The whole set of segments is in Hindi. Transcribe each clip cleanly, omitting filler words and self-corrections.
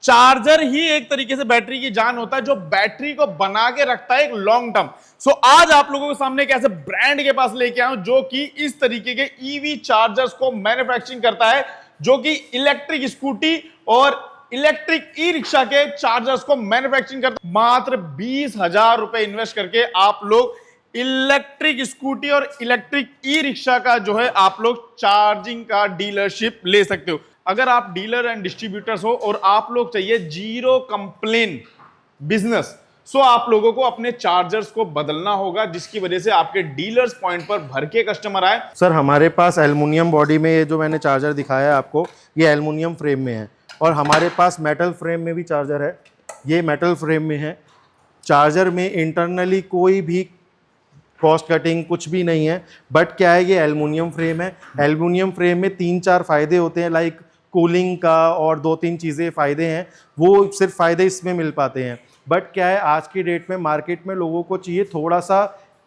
चार्जर ही एक तरीके से बैटरी की जान होता है, जो बैटरी को बना के रखता है एक लॉन्ग टर्म। सो आज आप लोगों के सामने एक ऐसे ब्रांड के पास लेके आया हूं जो कि इस तरीके के ईवी चार्जर्स को मैन्युफैक्चरिंग करता है, जो कि इलेक्ट्रिक स्कूटी और इलेक्ट्रिक ई रिक्शा के चार्जर्स को मैन्युफैक्चरिंग करता है। मात्र 20,000 रुपए इन्वेस्ट करके आप लोग इलेक्ट्रिक स्कूटी और इलेक्ट्रिक ई रिक्शा का जो है आप लोग चार्जिंग का डीलरशिप ले सकते हो। अगर आप डीलर एंड डिस्ट्रीब्यूटर्स हो और आप लोग चाहिए जीरो कंप्लेन बिजनेस, सो आप लोगों को अपने चार्जर्स को बदलना होगा, जिसकी वजह से आपके डीलर्स पॉइंट पर भर के कस्टमर आए। सर हमारे पास एल्युमिनियम बॉडी में ये जो मैंने चार्जर दिखाया है आपको, ये एल्युमिनियम फ्रेम में है, और हमारे पास मेटल फ्रेम में भी चार्जर है। ये मेटल फ्रेम में है। चार्जर में इंटरनली कोई भी कॉस्ट कटिंग कुछ भी नहीं है, बट क्या है, ये एल्युमिनियम फ्रेम है। एल्युमिनियम फ्रेम में 3-4 फायदे होते हैं, लाइक कूलिंग का, और 2-3 चीज़ें फ़ायदे हैं, वो सिर्फ फ़ायदे इसमें मिल पाते हैं। बट क्या है, आज की डेट में मार्केट में लोगों को चाहिए थोड़ा सा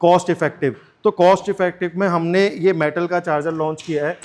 कॉस्ट इफेक्टिव, तो कॉस्ट इफेक्टिव में हमने ये मेटल का चार्जर लॉन्च किया है।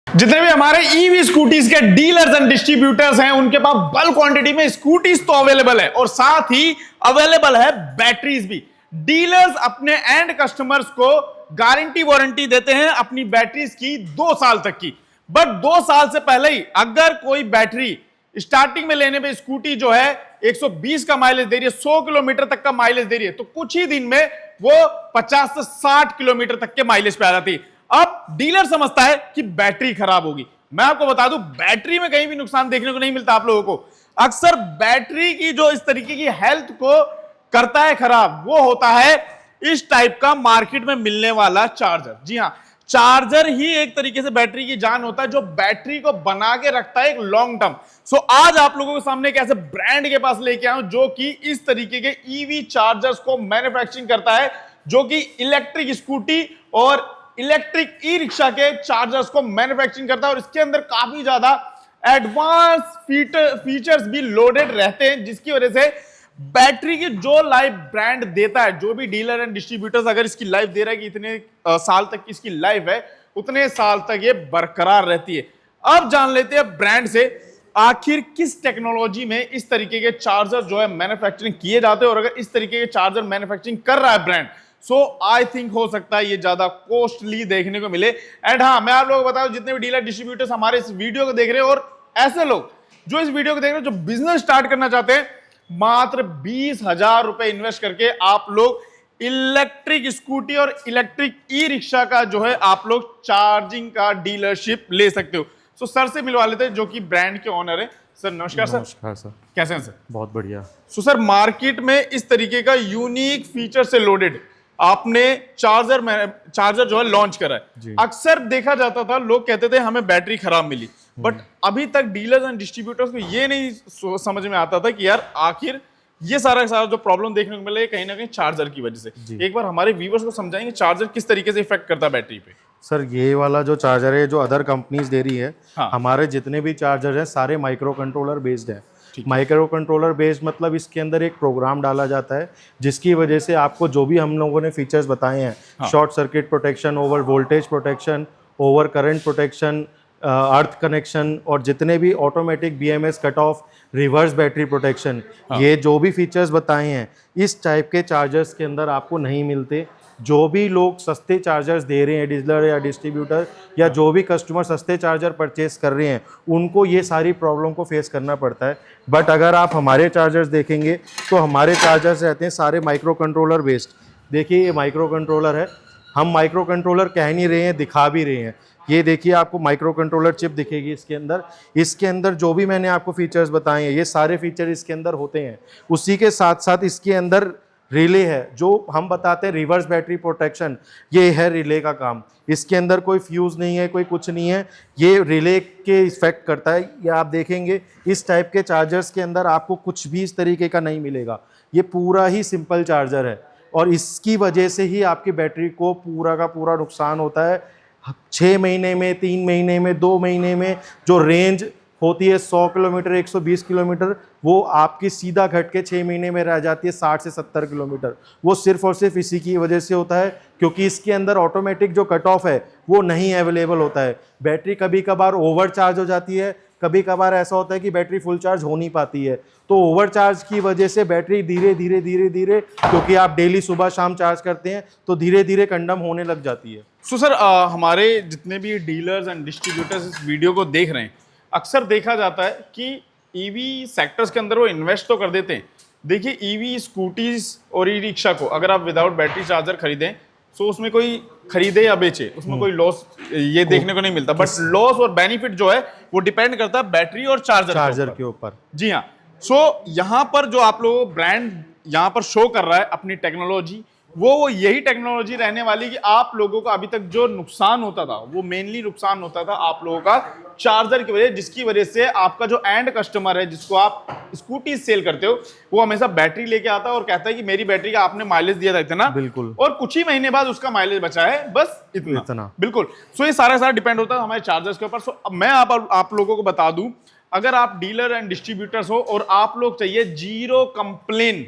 जितने भी हमारे ईवी स्कूटीज के डीलर्स एंड डिस्ट्रीब्यूटर्स हैं, उनके पास बल्क क्वांटिटी में स्कूटीज तो अवेलेबल है और साथ ही अवेलेबल है बैटरीज भी। डीलर्स अपने एंड कस्टमर्स को गारंटी वारंटी देते हैं अपनी बैटरीज की 2 साल तक की। बट 2 साल से पहले ही अगर कोई बैटरी स्टार्टिंग में लेने पे स्कूटी जो है 120 का माइलेज दे रही है, 100 किलोमीटर तक का माइलेज दे रही है, तो कुछ ही दिन में वो 50 से 60 किलोमीटर तक के माइलेज पे आ जाती है। अब डीलर समझता है कि बैटरी खराब होगी। मैं आपको बता दूं, बैटरी में कहीं भी नुकसान देखने को नहीं मिलता आप लोगों को। अक्सर बैटरी की जो इस तरीके की हेल्थ को करता है खराब, वो होता है इस टाइप का मार्केट में मिलने वाला चार्जर। जी हां, चार्जर ही एक तरीके से बैटरी की जान होता है, जो बैटरी को बना के रखता है एक लॉन्ग टर्म। सो आज आप लोगों के सामने एक ऐसे ब्रांड के पास लेके आया हूं जो कि इस तरीके के ईवी चार्जर्स को मैन्युफैक्चरिंग करता है, जो कि इलेक्ट्रिक स्कूटी और इलेक्ट्रिक ई रिक्शा के चार्जर्स को मैन्युफैक्चरिंग करता है। और इसके अंदर काफी ज्यादा एडवांस फीचर्स भी लोडेड रहते हैं, जिसकी वजह से बैटरी की जो लाइफ ब्रांड देता है, जो भी डीलर एंड डिस्ट्रीब्यूटर्स अगर इसकी लाइफ दे रहा है कि इतने साल तक की इसकी लाइफ है, उतने साल तक ये बरकरार रहती है। अब जान लेते हैं ब्रांड से आखिर किस टेक्नोलॉजी में इस तरीके के चार्जर जो है मैन्युफैक्चरिंग किए जाते हैं, और अगर इस तरीके के चार्जर मैन्युफैक्चरिंग कर रहा है ब्रांड, सो आई थिंक हो सकता है ये ज्यादा कॉस्टली देखने को मिले। एंड हाँ, मैं आप लोगों को बता दूं, जितने भी डीलर डिस्ट्रीब्यूटर्स हमारे इस वीडियो को देख रहे हैं और ऐसे लोग जो इस वीडियो को देख रहे हैं जो बिजनेस स्टार्ट करना चाहते हैं, मात्र 20,000 रुपए इन्वेस्ट करके आप लोग इलेक्ट्रिक स्कूटी और इलेक्ट्रिक ई रिक्शा का जो है आप लोग चार्जिंग का डीलरशिप ले सकते हो। सो सर से मिलवा लेते हैं, जो कि ब्रांड के ओनर है। सर नमस्कार। सर नमस्कार सर, कैसे हैं सर? बहुत बढ़िया। सो सर, मार्केट में इस तरीके का यूनिक फीचर से लोडेड आपने चार्जर जो है लॉन्च करा है। अक्सर देखा जाता था, लोग कहते थे हमें बैटरी खराब मिली, बट अभी तक डीलर्स एंड डिस्ट्रीब्यूटर्स को ये नहीं समझ में आता था कि यार आखिर ये सारा जो प्रॉब्लम देखने को मिला है कहीं ना कहीं चार्जर की वजह से। एक बार हमारे व्यूअर्स को समझाएंगे चार्जर किस तरीके से इफेक्ट करता है बैटरी पे? सर ये वाला जो चार्जर है, जो अदर कंपनीज दे रही है, हाँ। हमारे जितने भी चार्जर हैं सारे माइक्रो कंट्रोलर बेस्ड है। माइक्रो कंट्रोलर बेस्ड मतलब इसके अंदर एक प्रोग्राम डाला जाता है, जिसकी वजह से आपको जो भी हम लोगों ने फीचर्स बताए हैं, short circuit protection, over voltage protection, over current protection, earth connection, और जितने भी automatic BMS cut off, reverse battery protection, ये जो भी फीचर्स बताए हैं इस टाइप के चार्जर्स के अंदर आपको नहीं मिलते। जो भी लोग सस्ते चार्जर्स दे रहे हैं, डीलर या डिस्ट्रीब्यूटर या जो भी कस्टमर सस्ते चार्जर परचेस कर रहे हैं, उनको ये सारी प्रॉब्लम को फेस करना पड़ता है। बट अगर आप हमारे चार्जर्स देखेंगे तो हमारे चार्जर्स रहते हैं सारे माइक्रो कंट्रोलर बेस्ड। देखिए ये माइक्रो कंट्रोलर है, हम माइक्रो कंट्रोलर कह नहीं रहे हैं, दिखा भी रहे हैं। ये देखिए आपको माइक्रो कंट्रोलर चिप दिखेगी इसके अंदर। इसके अंदर जो भी मैंने आपको फीचर्स बताए हैं, ये सारे फीचर इसके अंदर होते हैं। उसी के साथ साथ इसके अंदर रिले है, जो हम बताते हैं रिवर्स बैटरी प्रोटेक्शन, ये है रिले का काम। इसके अंदर कोई फ्यूज़ नहीं है, कोई कुछ नहीं है, ये रिले के इफेक्ट करता है। ये आप देखेंगे इस टाइप के चार्जर्स के अंदर आपको कुछ भी इस तरीके का नहीं मिलेगा। ये पूरा ही सिंपल चार्जर है, और इसकी वजह से ही आपकी बैटरी को पूरा का पूरा नुकसान होता है। 6 महीने में, 3 महीने में, 2 महीने में जो रेंज होती है 100 किलोमीटर, 120 किलोमीटर, वो आपकी सीधा घट के 6 महीने में रह जाती है 60 से 70 किलोमीटर। वो सिर्फ और सिर्फ इसी की वजह से होता है, क्योंकि इसके अंदर ऑटोमेटिक जो कट ऑफ है वो नहीं अवेलेबल होता है। बैटरी कभी कभार ओवर चार्ज हो जाती है, कभी कभार ऐसा होता है कि बैटरी फुल चार्ज हो नहीं पाती है, तो ओवरचार्ज की वजह से बैटरी धीरे धीरे धीरे धीरे, क्योंकि आप डेली सुबह शाम चार्ज करते हैं, तो धीरे धीरे कंडम होने लग जाती है। सो सर, हमारे जितने भी डीलर्स एंड डिस्ट्रीब्यूटर्स इस वीडियो को देख रहे हैं, अक्सर देखा जाता है कि ईवी सेक्टर्स के अंदर वो इन्वेस्ट तो कर देते हैं। देखिए, ईवी स्कूटीज और ई रिक्शा को अगर आप विदाउट बैटरी चार्जर खरीदें, तो उसमें कोई खरीदे या बेचे, उसमें कोई लॉस ये देखने को नहीं मिलता। बट लॉस और बेनिफिट जो है वो डिपेंड करता है बैटरी और चार्जर के ऊपर। जी हाँ। सो यहाँ पर जो आप लोग ब्रांड यहाँ पर शो कर रहा है अपनी टेक्नोलॉजी, वो यही टेक्नोलॉजी रहने वाली कि आप लोगों का अभी तक जो नुकसान होता था, वो मेनली नुकसान होता था आप लोगों का चार्जर की वजह, जिसकी वजह से आपका जो एंड कस्टमर है, जिसको आप स्कूटी सेल करते हो, वो हमेशा बैटरी लेके आता है और कहता है कि मेरी बैटरी का आपने माइलेज दिया था इतना, बिल्कुल, और कुछ ही महीने बाद उसका माइलेज बचा है बस इतना। बिल्कुल। सो ये सारा डिपेंड होता है हमारे चार्जर्स के ऊपर। सो मैं आप लोगों को बता दूं, अगर आप डीलर एंड डिस्ट्रीब्यूटर्स हो और आप लोग चाहिए जीरो कंप्लेन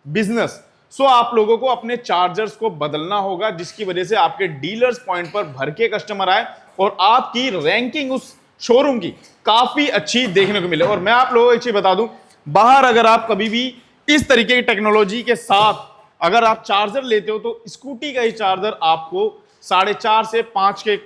बिजनेस, सो आप लोगों को अपने चार्जर्स को बदलना होगा, जिसकी वजह से आपके डीलर्स पॉइंट पर भर के कस्टमर आए और आपकी रैंकिंग उस शोरूम की काफी अच्छी देखने को मिले। और मैं आप लोगों को एक चीज बता दूं, बाहर अगर आप कभी भी इस तरीके की टेक्नोलॉजी के साथ अगर आप चार्जर लेते हो, तो स्कूटी का ही चार्जर आपको 4.5 से 5 के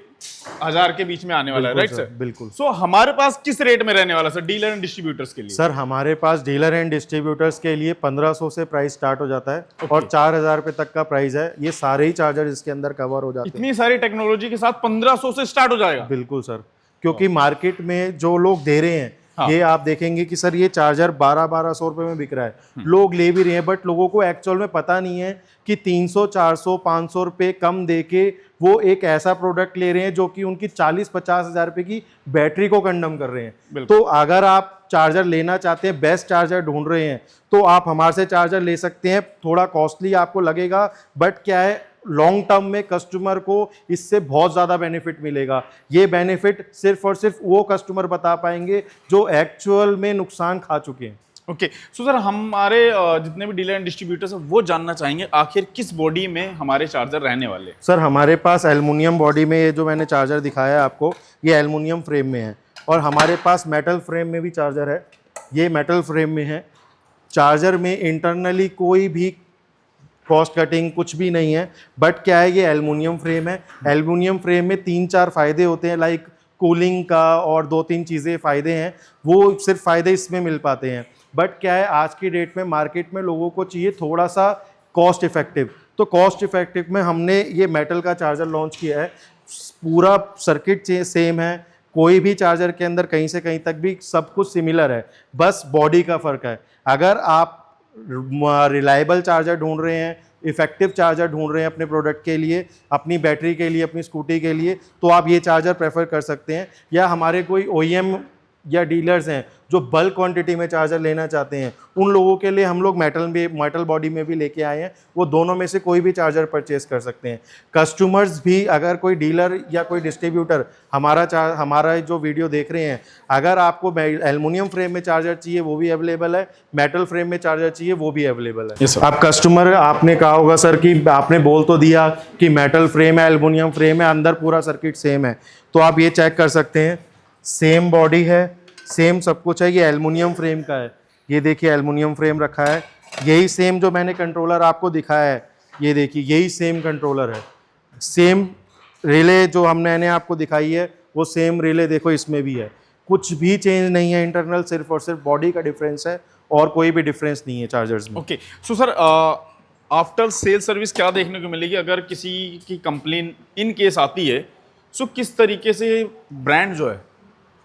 हजार के बीच में आने वाला है, राइट सर? बिल्कुल। सो हमारे पास किस रेट में रहने वाला सर डीलर एंड डिस्ट्रीब्यूटर्स के लिए? सर हमारे पास डीलर एंड डिस्ट्रीब्यूटर्स के लिए 1500 से प्राइस स्टार्ट हो जाता है और 4000 रुपए तक का प्राइस है। ये सारे ही चार्जर इसके अंदर कवर हो जाते हैं। इतनी सारी टेक्नोलॉजी के साथ 1500 से स्टार्ट हो जाएगा? बिल्कुल सर, क्योंकि मार्केट में जो लोग दे रहे हैं, ये आप देखेंगे कि सर ये चार्जर 1200 रुपए में बिक रहा है, लोग ले भी रहे हैं, बट लोगों को एक्चुअल में पता नहीं है कि 300 400 500 रुपए कम देके वो एक ऐसा प्रोडक्ट ले रहे हैं जो कि उनकी 40-50 हजार रुपए की बैटरी को कंडम कर रहे हैं। तो अगर आप चार्जर लेना चाहते हैं, बेस्ट चार्जर ढूंढ रहे हैं, तो आप हमारे से चार्जर ले सकते हैं। थोड़ा कॉस्टली आपको लगेगा, बट क्या है, लॉन्ग टर्म में कस्टमर को इससे बहुत ज़्यादा बेनिफिट मिलेगा। ये बेनिफिट सिर्फ और सिर्फ वो कस्टमर बता पाएंगे जो एक्चुअल में नुकसान खा चुके हैं। ओके। सो सर, हमारे जितने भी डीलर एंड डिस्ट्रीब्यूटर्स हैं वो जानना चाहेंगे आखिर किस बॉडी में हमारे चार्जर रहने वाले? सर हमारे पास एल्युमिनियम बॉडी में, ये जो मैंने चार्जर दिखाया है आपको, ये एल्युमिनियम फ्रेम में है, और हमारे पास मेटल फ्रेम में भी चार्जर है। ये मेटल फ्रेम में है। चार्जर में इंटरनली कोई भी कॉस्ट कटिंग कुछ भी नहीं है, बट क्या है, ये एल्युमिनियम फ्रेम है। एल्युमिनियम फ्रेम में 3-4 फायदे होते हैं, लाइक कूलिंग का, और 2-3 चीज़ें फ़ायदे हैं, वो सिर्फ फ़ायदे इसमें मिल पाते हैं। बट क्या है, आज की डेट में मार्केट में लोगों को चाहिए थोड़ा सा कॉस्ट इफेक्टिव, तो कॉस्ट इफेक्टिव में हमने ये मेटल का चार्जर लॉन्च किया है। पूरा सर्किट सेम है, कोई भी चार्जर के अंदर कहीं से कहीं तक भी सब कुछ सिमिलर है, बस बॉडी का फ़र्क है। अगर आप रिलायबल चार्जर ढूंढ रहे हैं, इफेक्टिव चार्जर ढूंढ रहे हैं अपने प्रोडक्ट के लिए, अपनी बैटरी के लिए, अपनी स्कूटी के लिए, तो आप ये चार्जर प्रेफर कर सकते हैं। या हमारे कोई OEM या डीलर्स हैं जो बल्क क्वांटिटी में चार्जर लेना चाहते हैं, उन लोगों के लिए हम लोग मेटल बॉडी में भी लेके आए हैं। वो दोनों में से कोई भी चार्जर परचेज कर सकते हैं। कस्टमर्स भी, अगर कोई डीलर या कोई डिस्ट्रीब्यूटर हमारा जो वीडियो देख रहे हैं, अगर आपको एल्युमिनियम फ्रेम में चार्जर चाहिए वो भी अवेलेबल है, मेटल फ्रेम में चार्जर चाहिए वो भी अवेलेबल है। आप कस्टमर, आपने कहा होगा सर कि आपने बोल तो दिया कि मेटल फ्रेम है, एल्युमिनियम फ्रेम है, अंदर पूरा सर्किट सेम है, तो आप ये चेक कर सकते हैं, सेम बॉडी है, सेम सब कुछ है। ये एल्युमिनियम फ्रेम का है, ये देखिए एल्युमिनियम फ्रेम रखा है। यही सेम जो मैंने कंट्रोलर आपको दिखाया है, ये देखिए यही सेम कंट्रोलर है। सेम रिले जो मैंने आपको दिखाई है, वो सेम रिले देखो इसमें भी है। कुछ भी चेंज नहीं है इंटरनल, सिर्फ और सिर्फ बॉडी का डिफरेंस है, और कोई भी डिफरेंस नहीं है चार्जर्स में। Okay. So sir, after sale service क्या देखने को मिलेगी अगर किसी की कंप्लेन इन केस आती है? सो किस तरीके से ब्रांड जो है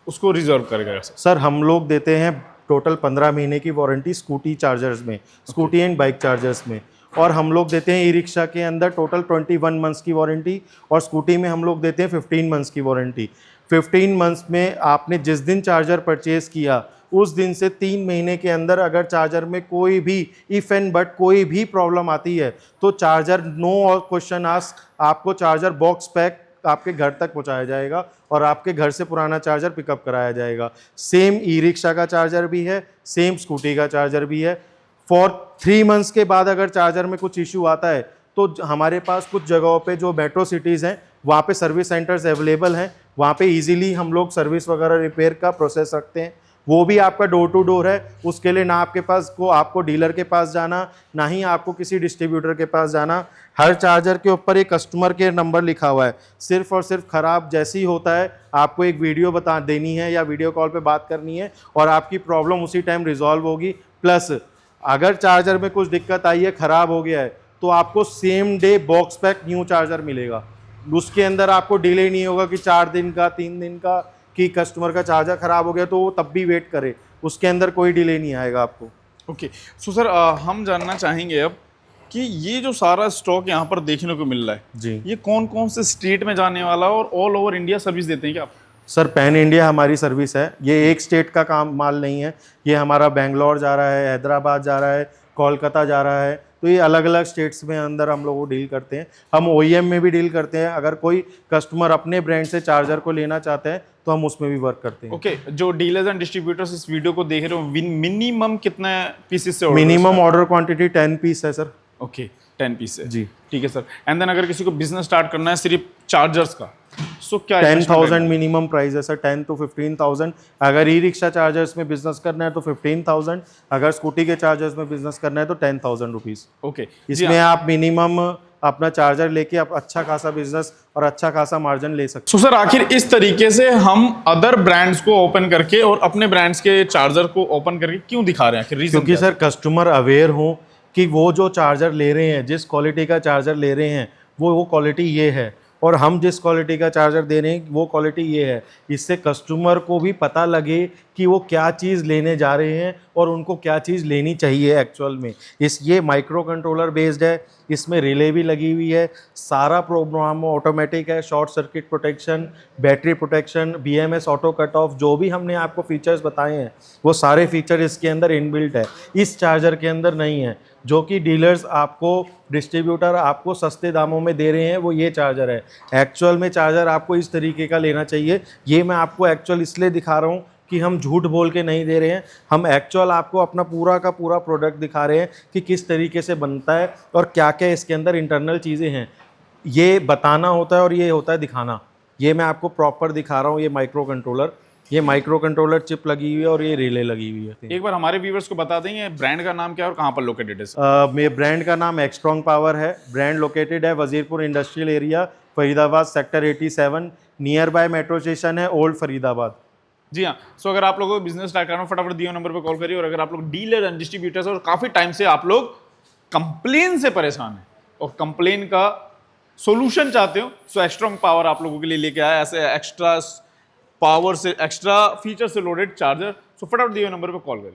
उसको रिजर्व करेगा? सर हम लोग देते हैं टोटल 15 महीने की वारंटी स्कूटी चार्जर्स में, स्कूटी एंड बाइक चार्जर्स में, और हम लोग देते हैं ई रिक्शा के अंदर टोटल 21 मंथ्स की वारंटी, और स्कूटी में हम लोग देते हैं 15 मंथ्स की वारंटी। 15 मंथ्स में आपने जिस दिन चार्जर परचेज किया, उस दिन से 3 महीने के अंदर अगर चार्जर में कोई भी इफ एंड बट कोई भी प्रॉब्लम आती है, तो चार्जर नो और क्वेश्चन आस्क आपको चार्जर बॉक्स पैक आपके घर तक पहुंचाया जाएगा, और आपके घर से पुराना चार्जर पिकअप कराया जाएगा। सेम ई रिक्शा का चार्जर भी है, सेम स्कूटी का चार्जर भी है। फॉर 3 मंथ्स के बाद अगर चार्जर में कुछ इशू आता है, तो हमारे पास कुछ जगहों पे जो मेट्रो सिटीज़ हैं, वहाँ पे सर्विस सेंटर्स अवेलेबल हैं, वहाँ पे इजीली हम लोग सर्विस वगैरह रिपेयर का प्रोसेस रखते हैं। वो भी आपका डोर टू डोर है, उसके लिए ना आपके पास को आपको डीलर के पास जाना, ना ही आपको किसी डिस्ट्रीब्यूटर के पास जाना। हर चार्जर के ऊपर एक कस्टमर केयर नंबर लिखा हुआ है। सिर्फ और सिर्फ ख़राब जैसे ही होता है आपको एक वीडियो बता देनी है या वीडियो कॉल पे बात करनी है और आपकी प्रॉब्लम उसी टाइम रिजॉल्व होगी। प्लस अगर चार्जर में कुछ दिक्कत आई है, ख़राब हो गया है, तो आपको same day box pack new charger मिलेगा। उसके अंदर आपको डिले नहीं होगा कि 4 दिन का 3 दिन का कि कस्टमर का चार्जर ख़राब हो गया तो वो तब भी वेट करे, उसके अंदर कोई डिले नहीं आएगा आपको। ओके सो सर हम जानना चाहेंगे अब कि ये जो सारा स्टॉक यहाँ पर देखने को मिल रहा है जी, ये कौन कौन से स्टेट में जाने वाला है और ऑल ओवर इंडिया सर्विस देते हैं क्या आप? सर पैन इंडिया हमारी सर्विस है। ये एक स्टेट का काम माल नहीं है, ये हमारा बेंगलोर जा रहा है, हैदराबाद जा रहा है, कोलकाता जा रहा है। तो ये अलग अलग स्टेट्स में अंदर हम लोग डील करते हैं। हम OEM में भी डील करते हैं। अगर कोई कस्टमर अपने ब्रांड से चार्जर को लेना चाहते हैं तो हम उसमें भी वर्क करते हैं। ओके जो डीलर्स एंड डिस्ट्रीब्यूटर्स इस वीडियो को देख रहे हो मिनिमम कितने पीसेस से order minimum order quantity 10 piece है सर। ओके 10 पीस है जी, ठीक है सर। एंड देन अगर किसी को बिजनेस स्टार्ट करना है सिर्फ चार्जर्स का सो क्या 10,000 मिनिमम प्राइस है सर, 10 to 15,000। अगर ई रिक्शा चार्जर्स में बिजनेस करना है तो 15,000, अगर स्कूटी के चार्जर्स में बिजनेस करना है तो 10,000 रुपीज़। ओके इसमें आप मिनिमम अपना चार्जर लेके आप अच्छा खासा बिजनेस और अच्छा खासा मार्जिन ले सकते सो सर आखिर इस तरीके से हम अदर ब्रांड्स को ओपन करके और अपने ब्रांड्स के चार्जर को ओपन करके क्यों दिखा रहे हैं आखिर हैं। रीजन क्योंकि सर कस्टमर अवेयर हो कि वो जो चार्जर ले रहे हैं, जिस क्वालिटी का चार्जर ले रहे हैं वो क्वालिटी ये है, और हम जिस क्वालिटी का चार्जर दे रहे हैं वो क्वालिटी ये है। इससे कस्टमर को भी पता लगे कि वो क्या चीज़ लेने जा रहे हैं और उनको क्या चीज़ लेनी चाहिए एक्चुअल में। ये माइक्रो कंट्रोलर बेस्ड है, इसमें रिले भी लगी हुई है, सारा प्रोग्राम ऑटोमेटिक है, short circuit protection, battery protection, BMS auto cut off, जो भी हमने आपको फीचर्स बताए हैं वो सारे फीचर इसके अंदर इनबिल्ट है। इस चार्जर के अंदर नहीं है। जो कि डीलर्स आपको, डिस्ट्रीब्यूटर आपको सस्ते दामों में दे रहे हैं वो ये चार्जर है। एक्चुअल में चार्जर आपको इस तरीके का लेना चाहिए। ये मैं आपको एक्चुअल इसलिए दिखा रहा हूँ कि हम झूठ बोल के नहीं दे रहे हैं, हम एक्चुअल आपको अपना पूरा का पूरा प्रोडक्ट दिखा रहे हैं कि किस तरीके से बनता है और क्या क्या इसके अंदर इंटरनल चीज़ें हैं। ये बताना होता है और ये होता है दिखाना। ये मैं आपको प्रॉपर दिखा रहा हूँ। ये माइक्रो कंट्रोलर चिप लगी हुई है और ये रिले लगी हुई है। एक बार हमारे व्यूअर्स को बता देंगे ब्रांड का नाम क्या है और कहाँ पर लोकेटेड है? मेरे ब्रांड का नाम एक्स्ट्रॉन्ग पावर है। ब्रांड लोकेटेड है Wazirpur industrial area, Faridabad, sector 87, near by metro station है ओल्ड फरीदाबाद। जी हाँ। सो अगर आप लोगों को बिजनेस स्टार्ट करना फटाफट दिए नंबर पर कॉल करिए। और अगर आप लोग डीलर एंड डिस्ट्रीब्यूटर्स और काफ़ी टाइम से आप लोग कंप्लेन से परेशान हैं और कंप्लेन का सोल्यूशन चाहते हो सो एक्स्ट्रॉन्ग पावर आप लोगों के लिए लेके आया ऐसे एक्स्ट्रा पावर से, एक्स्ट्रा फीचर से लोडेड चार्जर। सो फटाफट दिए नंबर पर कॉल करिए।